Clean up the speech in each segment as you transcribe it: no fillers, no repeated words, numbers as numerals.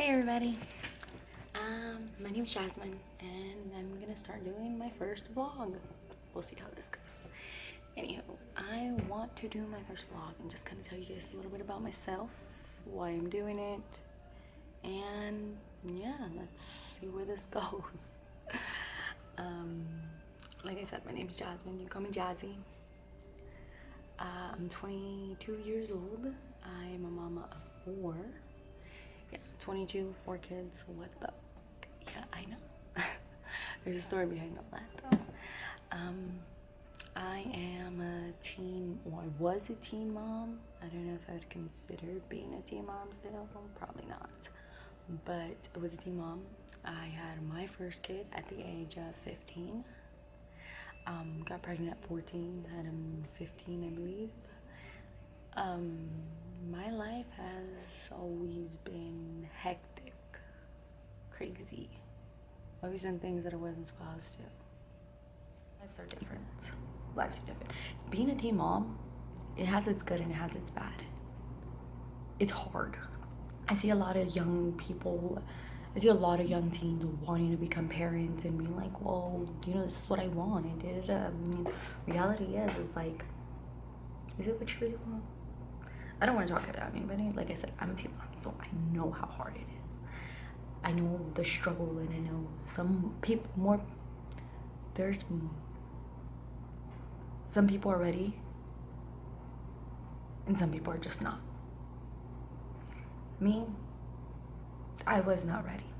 Hey everybody, my name is Jasmine and I'm gonna start doing my first vlog. We'll see how this goes. Anywho, I want to do my first vlog and just kind of tell you guys a little bit about myself, why I'm doing it, and yeah, let's see where this goes. Like I said, my name is Jasmine, you call me Jazzy. I'm 22 years old. I'm a mama of 4. Yeah, 22, 4 kids, what the, yeah, I know. There's a story behind all that though. I am a teen, or I was a teen mom. I don't know if I would consider being a teen mom still, probably not. But I was a teen mom. I had my first kid at the age of 15. Got pregnant at 14, had him 15, I believe. My life has always been hectic, crazy. Always done things that I wasn't supposed to. Lives are different. Lives are different. Being a teen mom, it has its good and it has its bad. It's hard. I see a lot of young people, I see a lot of young teens wanting to become parents and being like, well, you know, this is what I want. And I mean, reality is, it's like, is it what you really want? I don't want to talk it out anybody. Like I said, I'm a teen mom, so I know how hard it is. I know the struggle, and I know some people more. There's some people are ready, and some people are just not. Me, I was not ready,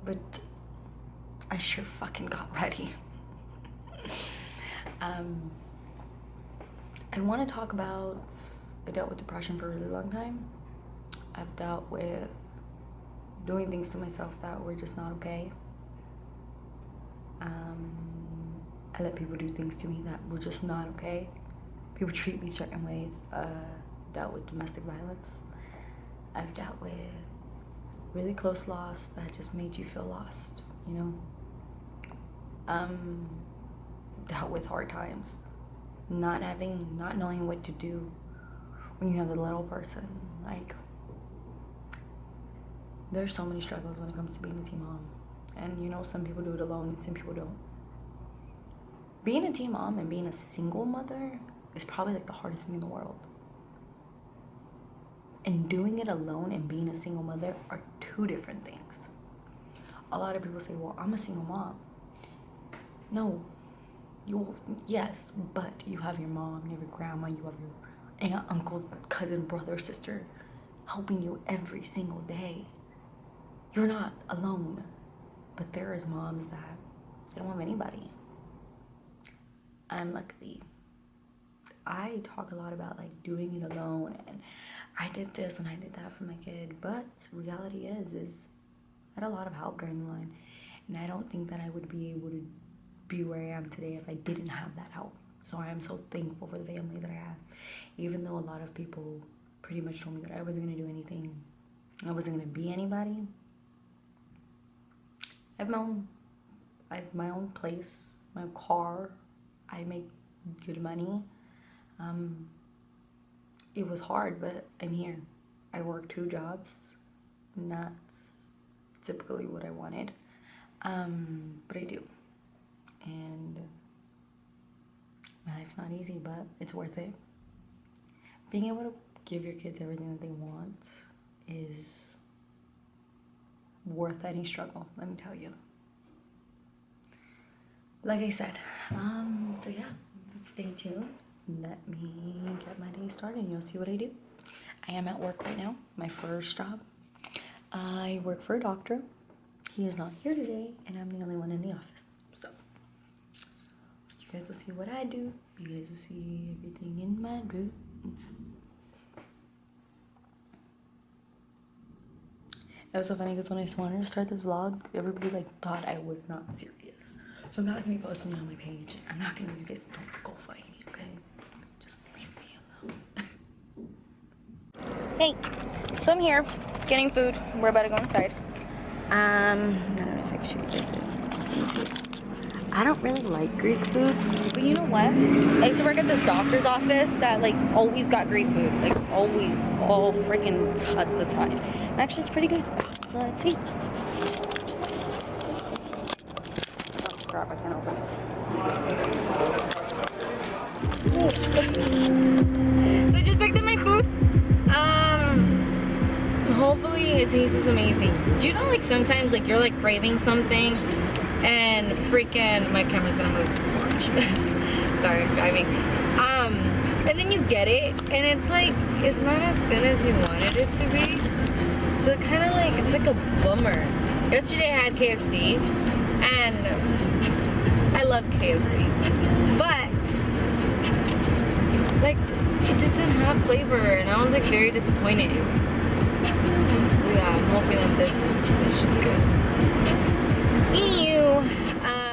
but I sure fucking got ready. I want to talk about, I dealt with depression for a really long time. I've dealt with doing things to myself that were just not okay. I let people do things to me that were just not okay. People treat me certain ways. Dealt with domestic violence. I've dealt with really close loss that just made you feel lost, you know? Dealt with hard times. Not knowing what to do when you have a little person. Like, there's so many struggles when it comes to being a teen mom. And you know, some people do it alone and some people don't. Being a teen mom and being a single mother is probably like the hardest thing in the world. And doing it alone and being a single mother are two different things. A lot of people say, well, I'm a single mom. No. Yes, but you have your mom, you have your grandma, you have your aunt, uncle, cousin, brother, sister helping you every single day. You're not alone. But there is moms that they don't have anybody. I'm lucky. I talk a lot about like doing it alone and I did this and I did that for my kid, but reality is I had a lot of help during the line, and I don't think that I would be able to be where I am today if I didn't have that help. So I am so thankful for the family that I have, even though a lot of people pretty much told me that I wasn't going to do anything, I wasn't going to be anybody. I have my own place, my car, I make good money. It was hard, but I'm here. I work 2 jobs, and that's typically what I wanted, but I do. And my life's not easy, but it's worth it. Being able to give your kids everything that they want is worth any struggle, let me tell you. Like I said, so yeah, stay tuned. Let me get my day started. You'll see what I do. I am at work right now, my first job. I work for a doctor. He is not here today, and I'm the only one in the office. So you guys will see what I do. You guys will see everything in my room. It was so funny because when I wanted to start this vlog, everybody like thought I was not serious. So I'm not gonna be posting it on my page. I'm not gonna, you guys don't skull fight me, okay? Just leave me alone. Hey, so I'm here getting food. We're about to go inside. I don't know if I can show you guys. Let me see. I don't really like Greek food, but you know what? I used to work at this doctor's office that like always got Greek food, like always, all freaking the time. And actually, it's pretty good. So let's see. Oh crap! I can't open it. So I just picked up my food. Hopefully it tastes amazing. Do you know, like sometimes like you're like craving something and freaking my camera's gonna move. Sorry, I'm driving. And then you get it and it's like it's not as good as you wanted it to be. So kind of like it's like a bummer. Yesterday I had KFC and I love KFC, but like it just didn't have flavor and I was like very disappointed. Yeah, I'm hoping that this is just good. Ew.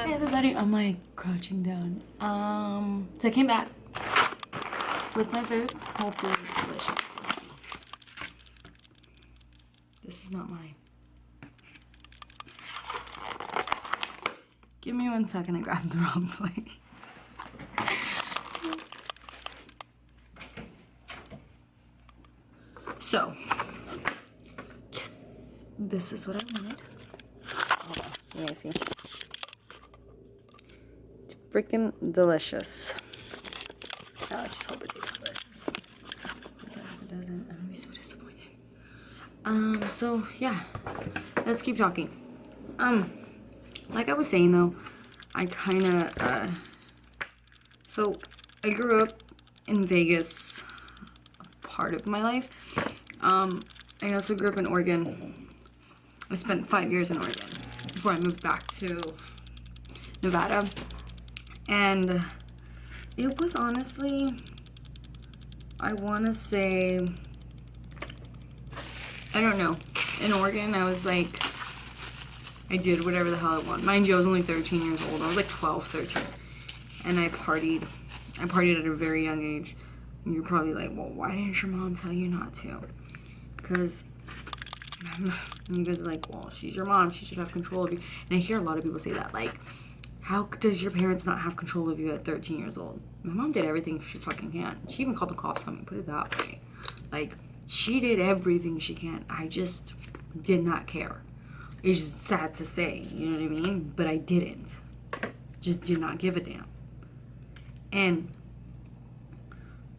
Hey everybody, I'm like crouching down. So I came back with my food. Hopefully it's delicious. This is not mine. Give me 1 second, I grabbed the wrong plate. So, yes, this is what I wanted. Hold on, let me see. It's freaking delicious. Oh, let's just hope it tastes delicious. Because if it doesn't, I'm gonna be so disappointed. So yeah, let's keep talking. Like I was saying though, I kinda, so I grew up in Vegas part of my life. I also grew up in Oregon. I spent 5 years in Oregon before I moved back to Nevada. And it was honestly, I want to say, I don't know. In Oregon, I was like, I did whatever the hell I wanted. Mind you, I was only 13 years old. I was like 12, 13. And I partied. I partied at a very young age. And you're probably like, well, why didn't your mom tell you not to? Because you guys are like, well, she's your mom. She should have control of you. And I hear a lot of people say that. Like, how does your parents not have control of you at 13 years old? My mom did everything she fucking can. She even called the cops on me, put it that way. Like, she did everything she can. I just did not care. It's just sad to say, you know what I mean? But I didn't. Just did not give a damn. And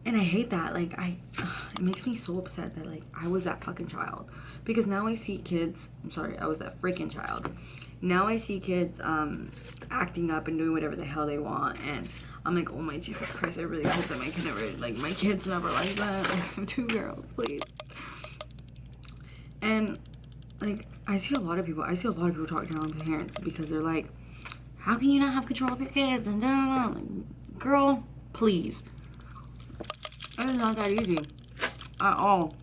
I hate that. Like, it makes me so upset that, like, I was that fucking child. Because now I see kids, I'm sorry, I was that freaking child. Now I see kids acting up and doing whatever the hell they want. And I'm like, oh my Jesus Christ, I really hope that my kid never, like, my kid's never like that. Like, I have 2 girls, please. And, like, I see a lot of people talk down on parents because they're like, how can you not have control of your kids? And like, girl, please. It's not that easy at all.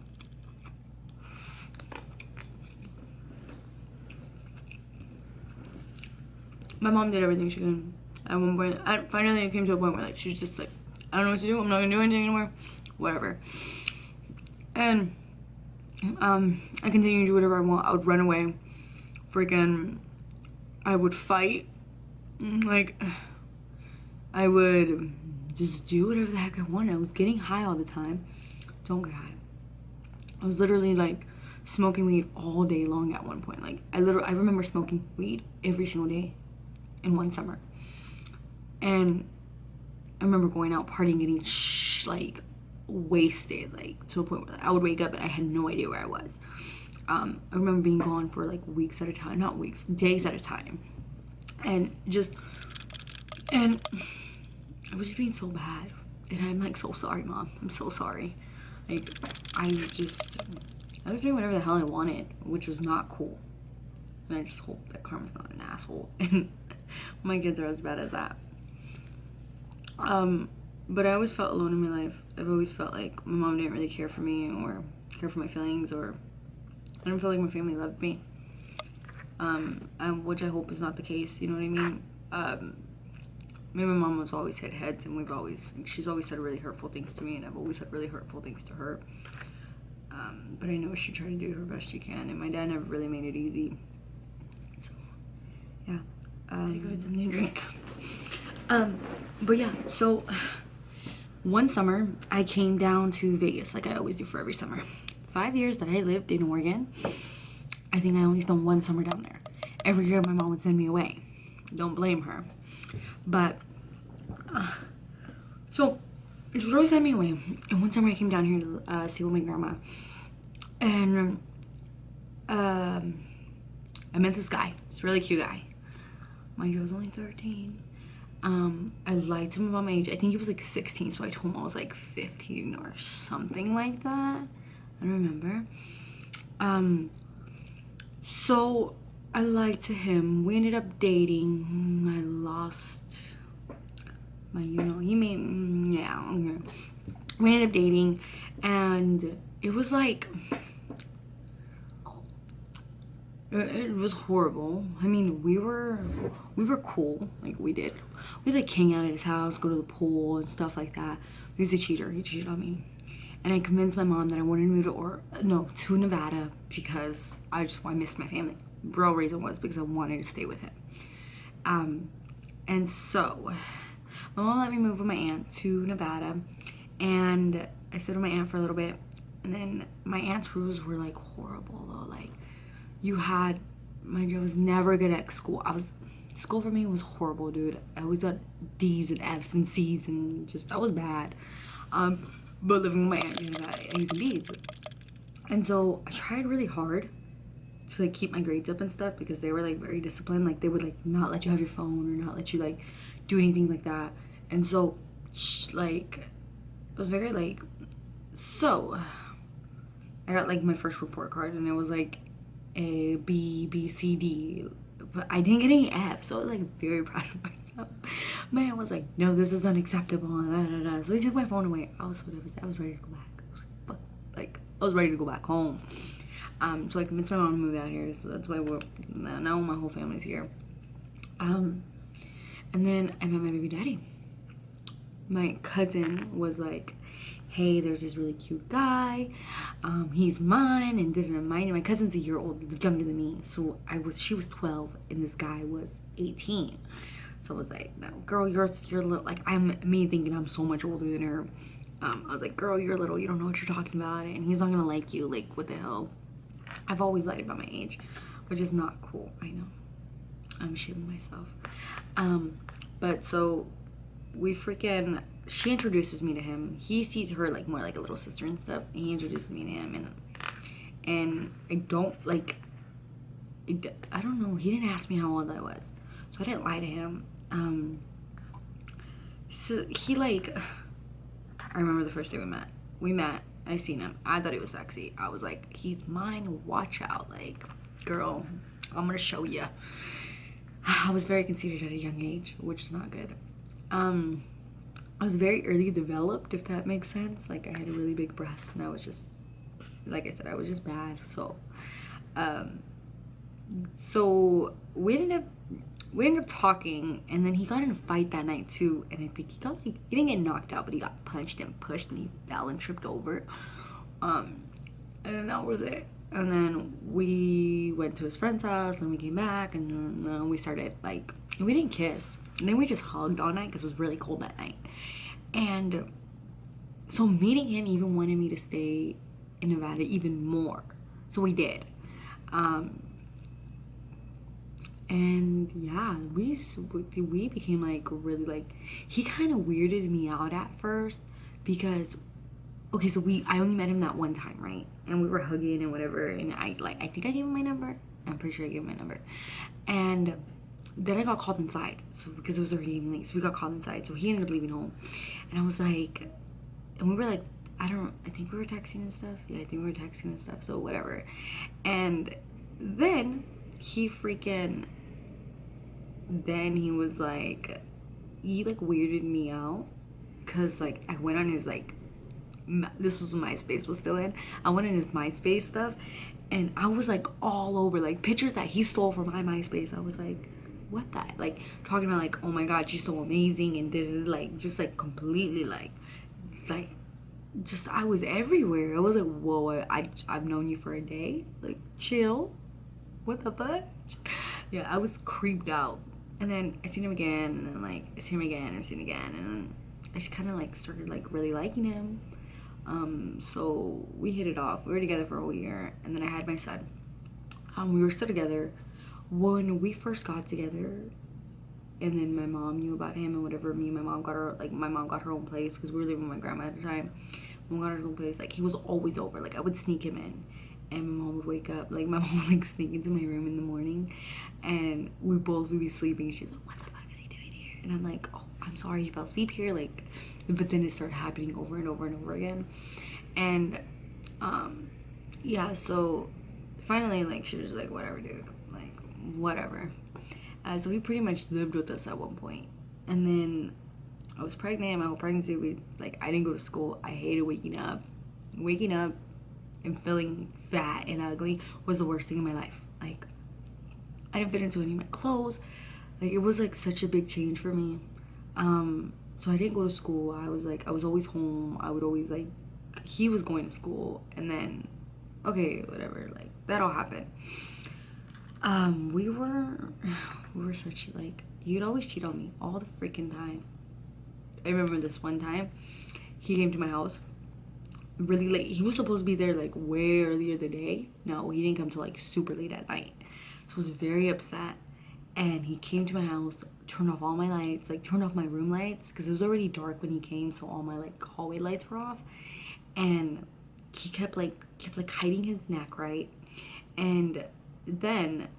My mom did everything she could. At one point, finally it came to a point where like she's just like, I don't know what to do. I'm not gonna do anything anymore. Whatever. And I continued to do whatever I want. I would run away. Freaking, I would fight. Like, I would just do whatever the heck I wanted. I was getting high all the time. Don't get high. I was literally like smoking weed all day long at one point. Like, I remember smoking weed every single day in one summer. And I remember going out partying, getting like wasted, like to a point where I would wake up and I had no idea where I was. I remember being gone for like weeks at a time, not weeks, days at a time. And I was just being so bad. And I'm like, so sorry, Mom. I'm so sorry. Like, I was doing whatever the hell I wanted, which was not cool. And I just hope that Karma's not an asshole. And my kids are as bad as that. But I always felt alone in my life. I've always felt like my mom didn't really care for me or care for my feelings, or I didn't feel like my family loved me. Which I hope is not the case, you know what I mean? Me and my mom has always hit heads, and she's always said really hurtful things to me, and I've always said really hurtful things to her. But I know she tried to do her best she can, and my dad never really made it easy. So, yeah. Go get something to drink. But yeah, so one summer I came down to Vegas like I always do for every summer. 5 years that I lived in Oregon, I think I only spent one summer down there. Every year my mom would send me away. Don't blame her. But so she would always send me away. And one summer I came down here to see with my grandma, and I met this guy. He's a really cute guy. Mind you, I was only 13. I lied to him about my age. I think he was like 16, so I told him I was like 15 or something like that. I don't remember. So I lied to him. We ended up dating. I lost my, he made, yeah. We ended up dating, and it was like, it was horrible. I mean, we were cool. Like, we'd like hang out at his house, go to the pool and stuff like that. He was a cheater. He cheated on me. And I convinced my mom that I wanted to move to Nevada because I missed my family. The real reason was because I wanted to stay with him. And so my mom let me move with my aunt to Nevada, and I stayed with my aunt for a little bit. And then my aunt's rules were like horrible though. Like, I was never good at school. School for me was horrible, dude. I always got D's and F's and C's, and I was bad. But living with my aunt, I got A's and B's. And so I tried really hard to like keep my grades up and stuff because they were like very disciplined. Like, they would like not let you have your phone or not let you like do anything like that. And so like it was very like, so I got like my first report card, and it was like A, B, B, C, D, but I didn't get any F, so I was like very proud of myself. My aunt was like, no, this is unacceptable, so they took my phone away. I was ready to go back. I was like, fuck, like I was ready to go back home. So I convinced my mom to move out here, so that's why now my whole family's here. And then I met my baby daddy. My cousin was like, hey, there's this really cute guy, he's mine, and didn't mind. My cousin's a year younger than me, so she was 12 and this guy was 18. So I was like, no, girl, you're little. Like, me thinking I'm so much older than her. I was like, girl, you're little, you don't know what you're talking about, and he's not gonna like you. Like, what the hell? I've always lied about my age, which is not cool. I know, I'm shaming myself. But so she introduces me to him. He sees her like more like a little sister and stuff, and he introduces me to him, and I don't know, he didn't ask me how old I was, so I didn't lie to him. So he like, I remember the first day we met, I seen him, I thought he was sexy. I was like, he's mine, watch out, like, girl, I'm gonna show you. I was very conceited at a young age, which is not good. I was very early developed, if that makes sense. Like, I had a really big breast, and I was just, like I said, I was just bad. So, so we ended up talking, and then he got in a fight that night too. And I think he didn't get knocked out, but he got punched and pushed, and he fell and tripped over. And then that was it. And then we went to his friend's house, and we came back, and we started like, we didn't kiss. And then we just hugged all night because it was really cold that night. And so meeting him even wanted me to stay in Nevada even more. So we did. And yeah, we became like really like, he kind of weirded me out at first because, okay, so I only met him that one time, right? And we were hugging and whatever, and I think I gave him my number. I'm pretty sure I gave him my number. And then I got called inside, so because it was already getting late, so we got called inside. So he ended up leaving home, and I was like, and we were like, I think we were texting and stuff. Yeah, I think we were texting and stuff. So whatever. And then he was like, he like weirded me out, cause like I went on his like, this was when MySpace was still in. I went in his MySpace stuff, and I was like all over like pictures that he stole from my MySpace. I was like, what that, like talking about like, oh my god, she's so amazing, and did like just like completely like just, I was everywhere. I was like, whoa, I've known you for a day, like chill, what the fuck. Yeah, I was creeped out. And then I seen him again, and then like I seen him again, and I seen him again, and then I just kind of like started like really liking him. So we hit it off. We were together for a whole year, and then I had my son. We were still together when we first got together, and then my mom knew about him and whatever. Me and my mom got her own place because we were living with my grandma at the time. My mom got her own place. Like he was always over. Like I would sneak him in, and my mom would wake up. Like my mom would like sneak into my room in the morning, and we both would be sleeping. She's like, "What the fuck is he doing here?" And I'm like, "Oh, I'm sorry, he fell asleep here." Like, but then it started happening over and over and over again, and yeah. So finally, like she was like, "Whatever, dude. Like, whatever." So he pretty much lived with us at one point, and then I was pregnant. My whole pregnancy, I didn't go to school. I hated waking up and feeling fat and ugly was the worst thing in my life. Like I didn't fit into any of my clothes. Like it was like such a big change for me. So I didn't go to school. I was always home. I would always like, he was going to school, and then okay, whatever, like that all happened. We were such like, you'd always cheat on me all the freaking time. I remember this one time he came to my house really late. He was supposed to be there like way earlier the day. No, he didn't come till like super late at night. So I was very upset, and he came to my house, turned off all my lights, like turned off my room lights because it was already dark when he came, so all my like hallway lights were off, and he kept hiding his neck, right? And then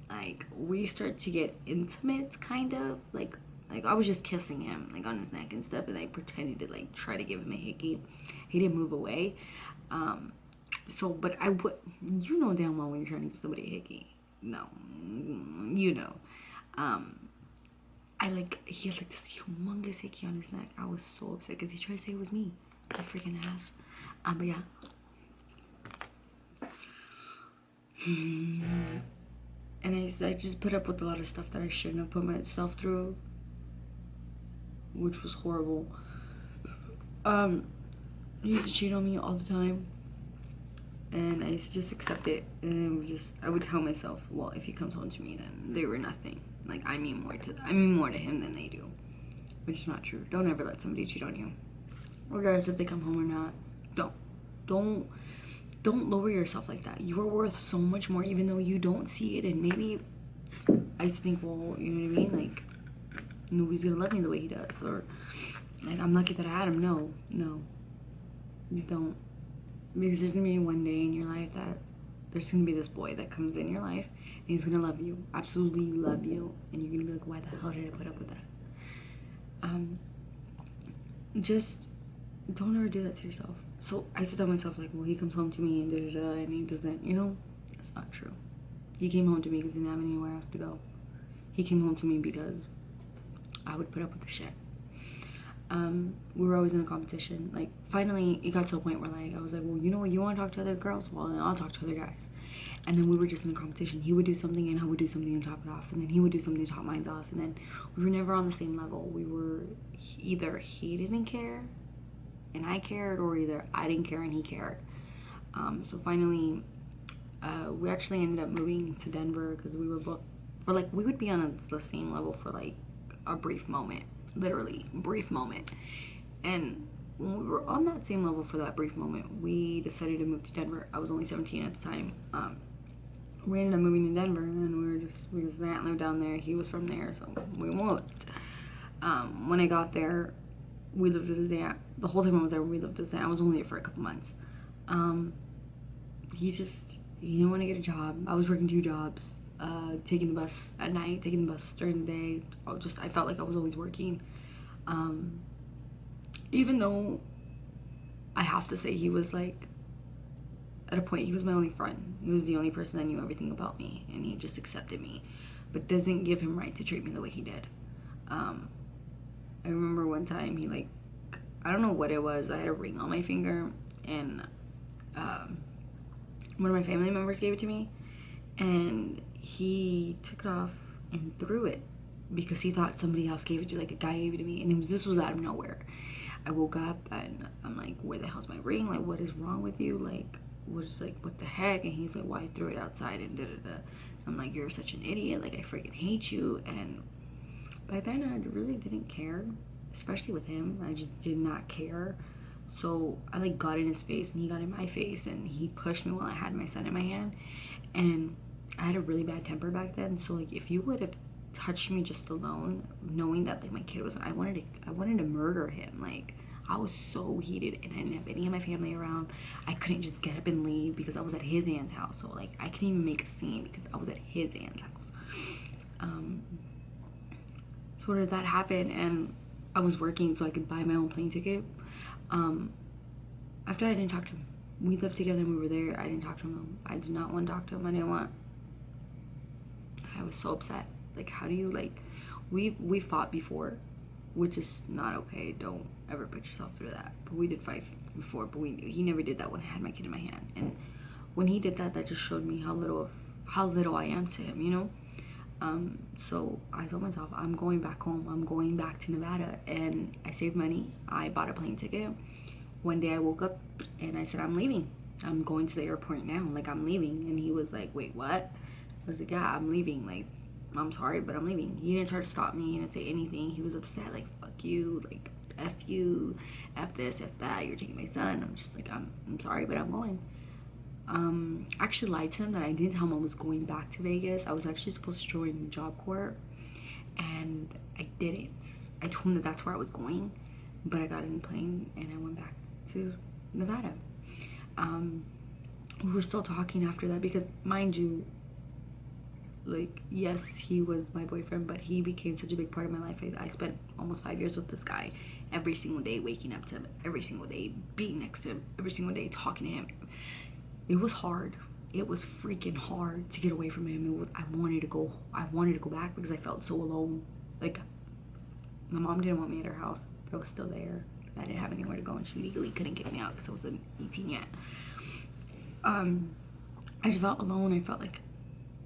like we start to get intimate, kind of like I was just kissing him like on his neck and stuff, and I pretended to like try to give him a hickey. He didn't move away. So but I would, you know damn well when you're trying to give somebody a hickey. No, you know. He had like this humongous hickey on his neck. I was so upset because he tried to say it was me. A freaking ass. But yeah. And I just put up with a lot of stuff that I shouldn't have put myself through, which was horrible. He used to cheat on me all the time, and I used to just accept it, and it was just, I would tell myself, well, if he comes home to me, then they were nothing. Like I mean more to him than they do, which is not true. Don't ever let somebody cheat on you, regardless if they come home or not. Don't lower yourself like that. You are worth so much more, even though you don't see it. And maybe I used to think, well, you know what I mean? Like, nobody's gonna love me the way he does. Or, like, I'm lucky that I had him. No. You don't. Because there's gonna be one day in your life that there's gonna be this boy that comes in your life, and he's gonna love you. Absolutely love you. And you're gonna be like, why the hell did I put up with that? Just don't ever do that to yourself. So I used to tell myself, like, well, he comes home to me and da-da-da, and he doesn't, you know? That's not true. He came home to me because he didn't have anywhere else to go. He came home to me because I would put up with the shit. We were always in a competition. Like, finally, it got to a point where, like, I was like, well, you know what? You want to talk to other girls? Well, then I'll talk to other guys. And then we were just in a competition. He would do something, and I would do something and top it off. And then he would do something to top mine off. And then we were never on the same level. We were either he didn't care and I cared, or either I didn't care and he cared. So finally, we actually ended up moving to Denver because we were both, we would be on the same level for like a brief moment, literally brief moment. And when we were on that same level for that brief moment, we decided to move to Denver. I was only 17 at the time. We ended up moving to Denver, and his aunt lived down there. He was from there, so we moved. When I got there, we lived with his aunt. The whole time I was there, we lived with his aunt. I was only there for a couple months. He didn't want to get a job. I was working 2 jobs, taking the bus at night, taking the bus during the day. I felt like I was always working. Even though I have to say he was like, at a point, he was my only friend. He was the only person that knew everything about me, and he just accepted me, but doesn't give him right to treat me the way he did. I remember one time he I don't know what it was. I had a ring on my finger, and one of my family members gave it to me, and he took it off and threw it because he thought somebody else gave it to, like a guy gave it to me, and this was out of nowhere. I woke up and I'm like, where the hell's my ring? Like, what is wrong with you? Like, was like, what the heck? And he's like, why threw it outside and da-da-da. I'm like, you're such an idiot, like I freaking hate you. And by then I really didn't care, especially with him. I just did not care. So I like got in his face and he got in my face and he pushed me while I had my son in my hand. And I had a really bad temper back then. So like if you would have touched me just alone, knowing that like my kid was, I wanted to murder him. Like I was so heated and I didn't have any of my family around. I couldn't just get up and leave because I was at his aunt's house. So like I couldn't even make a scene because I was at his aunt's house. Sort of that happened and I was working so I could buy my own plane ticket. After I didn't talk to him. We lived together and we were there. I didn't talk to him. I did not want to talk to him. I was so upset. Like, how do you, like, we fought before, which is not okay. Don't ever put yourself through that. But we did fight before, but he never did that when I had my kid in my hand. And when he did that, that just showed me how little I am to him, you know? So I told myself, I'm going back home. I'm going back to Nevada. And I saved money. I bought a plane ticket. One day I woke up and I said, I'm leaving. I'm going to the airport now. Like, I'm leaving. And he was like, wait, what? I was like, yeah, I'm leaving. Like, I'm sorry, but I'm leaving. He didn't try to stop me. He didn't say anything. He was upset. Like, fuck you. Like, F you. F this, F that. You're taking my son. I'm just like, I'm sorry, but I'm going. I actually lied to him that I didn't tell him I was going back to Vegas. I was actually supposed to join Job Corps. And I didn't. I told him that that's where I was going. But I got in the plane and I went back to Nevada. We were still talking after that because, mind you, like, yes, he was my boyfriend, but he became such a big part of my life. I spent almost 5 years with this guy, every single day waking up to him, every single day being next to him, every single day talking to him. It was hard. It was freaking hard to get away from him. I wanted to go back because I felt so alone. Like, my mom didn't want me at her house, but I was still there. I didn't have anywhere to go, and she legally couldn't get me out because I wasn't 18 yet. I just felt alone. I felt like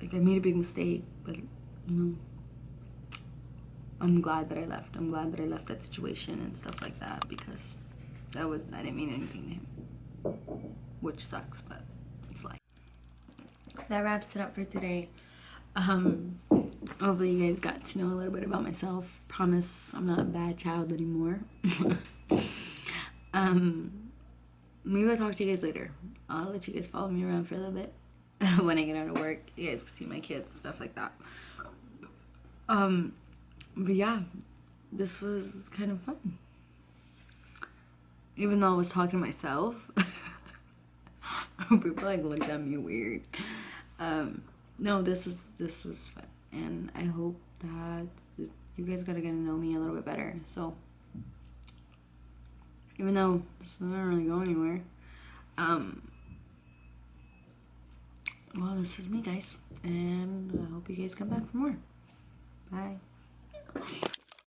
I made a big mistake, but you know, I'm glad that I left. I'm glad that I left that situation and stuff like that because I didn't mean anything to him, which sucks, but it's like that wraps it up for today. Hopefully you guys got to know a little bit about myself. Promise I'm not a bad child anymore. Maybe I'll talk to you guys later. I'll let you guys follow me around for a little bit when I get out of work. You guys can see my kids, stuff like that. But yeah, this was kind of fun. Even though I was talking to myself, people like looked at me weird. No, this was fun, and I hope that you guys gotta get to know me a little bit better. So even though this doesn't really go anywhere, well, this is me, guys, and I hope you guys come back for more.